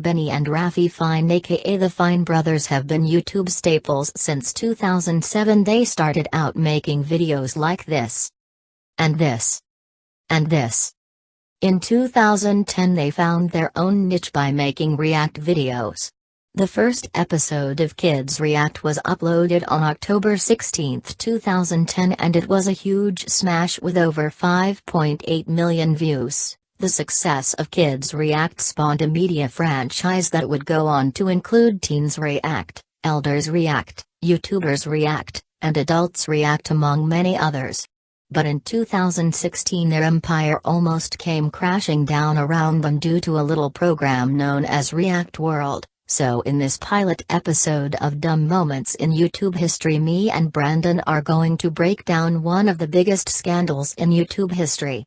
Benny and Rafi Fine aka the Fine brothers have been YouTube staples since 2007. They started out making videos like this. And this. And this. In 2010 they found their own niche by making react videos. The first episode of Kids React was uploaded on October 16, 2010 and it was a huge smash with over 5.8 million views. The success of Kids React spawned a media franchise that would go on to include Teens React, Elders React, YouTubers React, and Adults React among many others. But in 2016 their empire almost came crashing down around them due to a little program known as React World. So in this pilot episode of Dumb Moments in YouTube History, me and Brandon are going to break down one of the biggest scandals in YouTube history.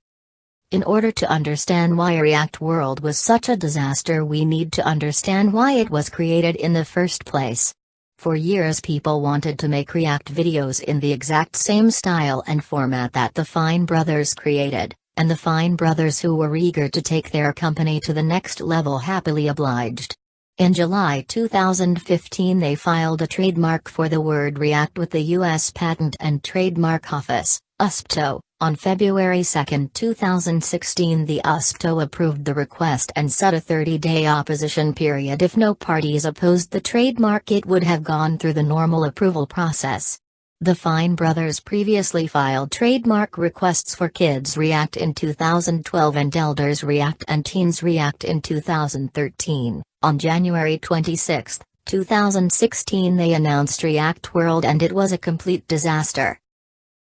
In order to understand why React World was such a disaster, we need to understand why it was created in the first place. For years people wanted to make React videos in the exact same style and format that the Fine brothers created, and the Fine brothers, who were eager to take their company to the next level, happily obliged. In July 2015 they filed a trademark for the word React with the U.S. Patent and Trademark Office, USPTO. On February 2, 2016 the USPTO approved the request and set a 30-day opposition period. If no parties opposed the trademark, it would have gone through the normal approval process. The Fine brothers previously filed trademark requests for Kids React in 2012 and Elders React and Teens React in 2013. On January 26, 2016 they announced React World and it was a complete disaster.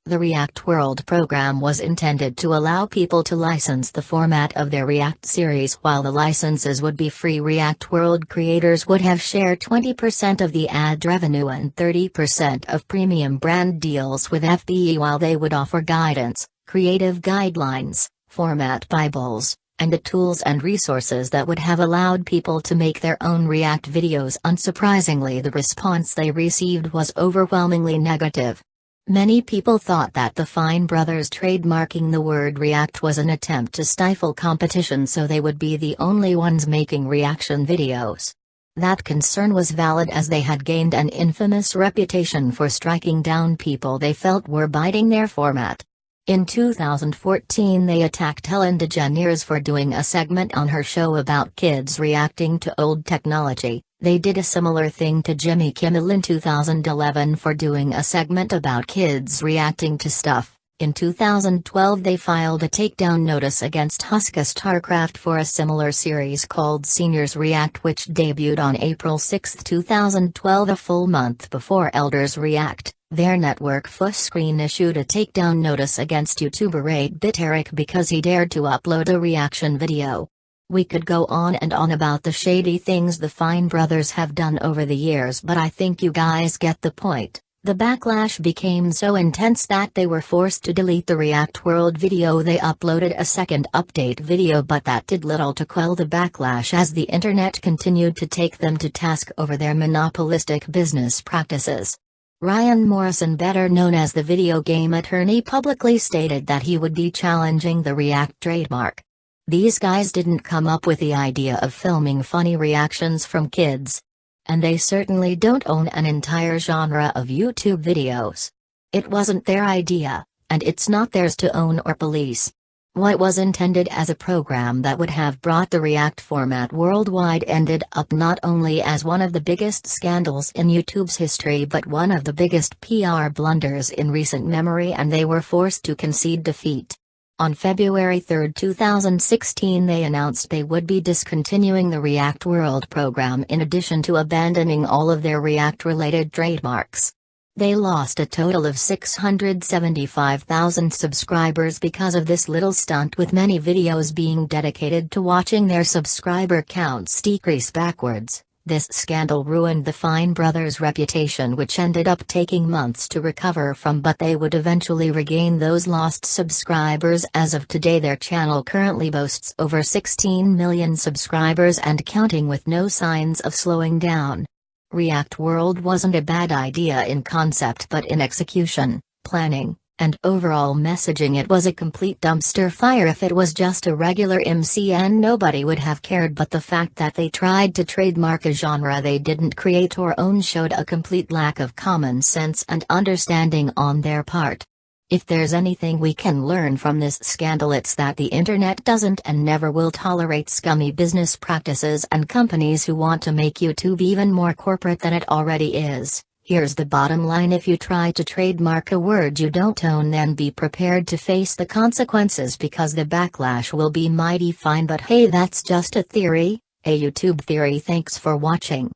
The React World program was intended to allow people to license the format of their React series. While the licenses would be free, React World creators would have shared 20% of the ad revenue and 30% of premium brand deals with FBE, while they would offer guidance, creative guidelines, format bibles, and the tools and resources that would have allowed people to make their own React videos. Unsurprisingly, the response they received was overwhelmingly negative. Many people thought that the Fine brothers trademarking the word React was an attempt to stifle competition so they would be the only ones making reaction videos. That concern was valid, as they had gained an infamous reputation for striking down people they felt were biting their format. In 2014 they attacked Ellen DeGeneres for doing a segment on her show about kids reacting to old technology. They did a similar thing to Jimmy Kimmel in 2011 for doing a segment about kids reacting to stuff. In 2012 they filed a takedown notice against Huska Starcraft for a similar series called Seniors React, which debuted on April 6, 2012, a full month before Elders React. Their network Fullscreen issued a takedown notice against YouTuber 8-Bit Eric because he dared to upload a reaction video. We could go on and on about the shady things the Fine brothers have done over the years, but I think you guys get the point. The backlash became so intense that they were forced to delete the React World video. They uploaded a second update video, but that did little to quell the backlash, as the internet continued to take them to task over their monopolistic business practices. Ryan Morrison, better known as the video game attorney, publicly stated that he would be challenging the React trademark. These guys didn't come up with the idea of filming funny reactions from kids. And they certainly don't own an entire genre of YouTube videos. It wasn't their idea, and it's not theirs to own or police. What was intended as a program that would have brought the React format worldwide ended up not only as one of the biggest scandals in YouTube's history, but one of the biggest PR blunders in recent memory, and they were forced to concede defeat. On February 3, 2016 they announced they would be discontinuing the React World program in addition to abandoning all of their React-related trademarks. They lost a total of 675,000 subscribers because of this little stunt, with many videos being dedicated to watching their subscriber counts decrease backwards. This scandal ruined the Fine brothers' reputation, which ended up taking months to recover from, but they would eventually regain those lost subscribers. As of today, their channel currently boasts over 16 million subscribers and counting, with no signs of slowing down. React World wasn't a bad idea in concept, but in execution, planning, And overall messaging, it was a complete dumpster fire. If it was just a regular MCN, nobody would have cared, but the fact that they tried to trademark a genre they didn't create or own showed a complete lack of common sense and understanding on their part. If there's anything we can learn from this scandal, it's that the internet doesn't and never will tolerate scummy business practices and companies who want to make YouTube even more corporate than it already is. Here's the bottom line: if you try to trademark a word you don't own, then be prepared to face the consequences, because the backlash will be mighty fine. But hey, that's just a theory, a YouTube theory. Thanks for watching.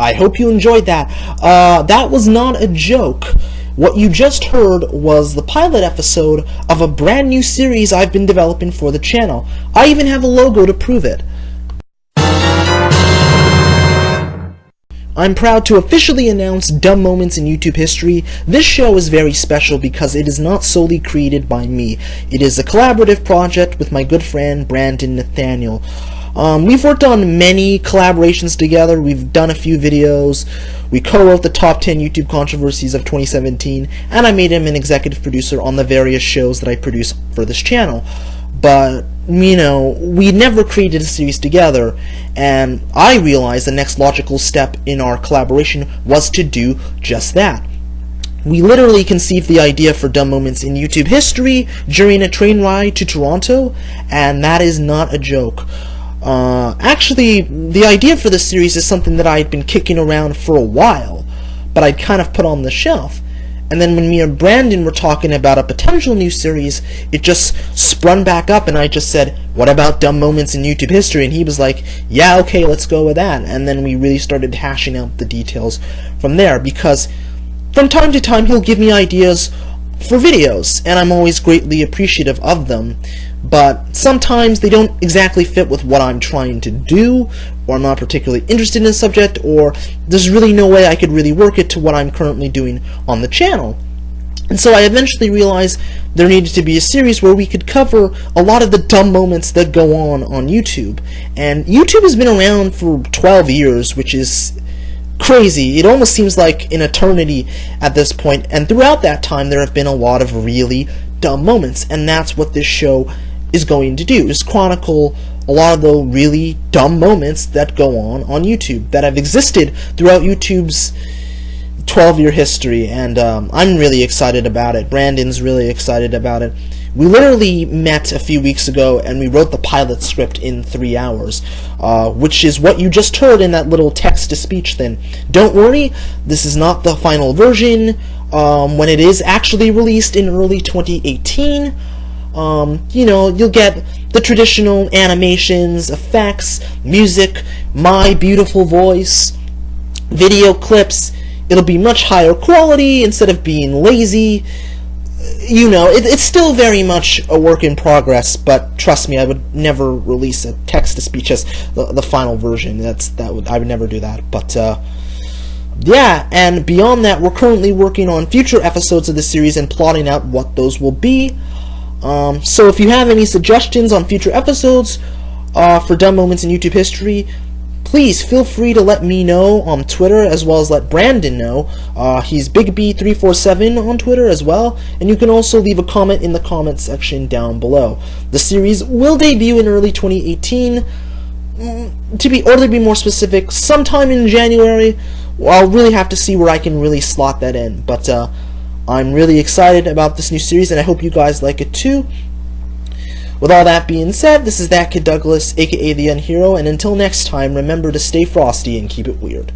I hope you enjoyed that. That was not a joke. What you just heard was the pilot episode of a brand new series I've been developing for the channel. I even have a logo to prove it. I'm proud to officially announce Dumb Moments in YouTube History. This show is very special because it is not solely created by me. It is a collaborative project with my good friend Brandon Nathaniel. We've worked on many collaborations together. We've done a few videos. We co-wrote the top 10 YouTube controversies of 2017, and I made him an executive producer on the various shows that I produce for this channel. But, you know, we never created a series together, and I realized the next logical step in our collaboration was to do just that. We literally conceived the idea for Dumb Moments in YouTube History during a train ride to Toronto, and that is not a joke. Actually, the idea for this series is something that I had been kicking around for a while, but I'd kind of put on the shelf. And then when me and Brandon were talking about a potential new series, it just sprung back up, and I just said, what about Dumb Moments in YouTube History? And he was like, yeah, okay, let's go with that. And then we really started hashing out the details from there, because from time to time he'll give me ideas for videos, and I'm always greatly appreciative of them. But sometimes they don't exactly fit with what I'm trying to do, or I'm not particularly interested in the subject, or there's really no way I could really work it to what I'm currently doing on the channel. And so I eventually realized there needed to be a series where we could cover a lot of the dumb moments that go on YouTube. And YouTube has been around for 12 years, which is crazy. It almost seems like an eternity at this point, and throughout that time there have been a lot of really dumb moments, and that's what this show is going to do, is chronicle a lot of the really dumb moments that go on YouTube, that have existed throughout YouTube's 12-year history, and I'm really excited about it. Brandon's really excited about it. We literally met a few weeks ago, and we wrote the pilot script in 3 hours, which is what you just heard in that little text-to-speech thing. Don't worry, this is not the final version. When it is actually released in early 2018, you know, you'll get the traditional animations, effects, music, my beautiful voice, video clips. It'll be much higher quality instead of being lazy. You know, it's still very much a work in progress, but trust me, I would never release a text-to-speech as the final version. I would never do that. But yeah, and beyond that, we're currently working on future episodes of the series and plotting out what those will be. So if you have any suggestions on future episodes for Dumb Moments in YouTube History, please feel free to let me know on Twitter, as well as let Brandon know. He's BigB347 on Twitter as well, and you can also leave a comment in the comment section down below. The series will debut in early 2018, to be more specific, sometime in January. I'll really have to see where I can really slot that in, but I'm really excited about this new series, and I hope you guys like it too. With all that being said, this is ThatKidDouglas, aka the Unhero, and until next time, remember to stay frosty and keep it weird.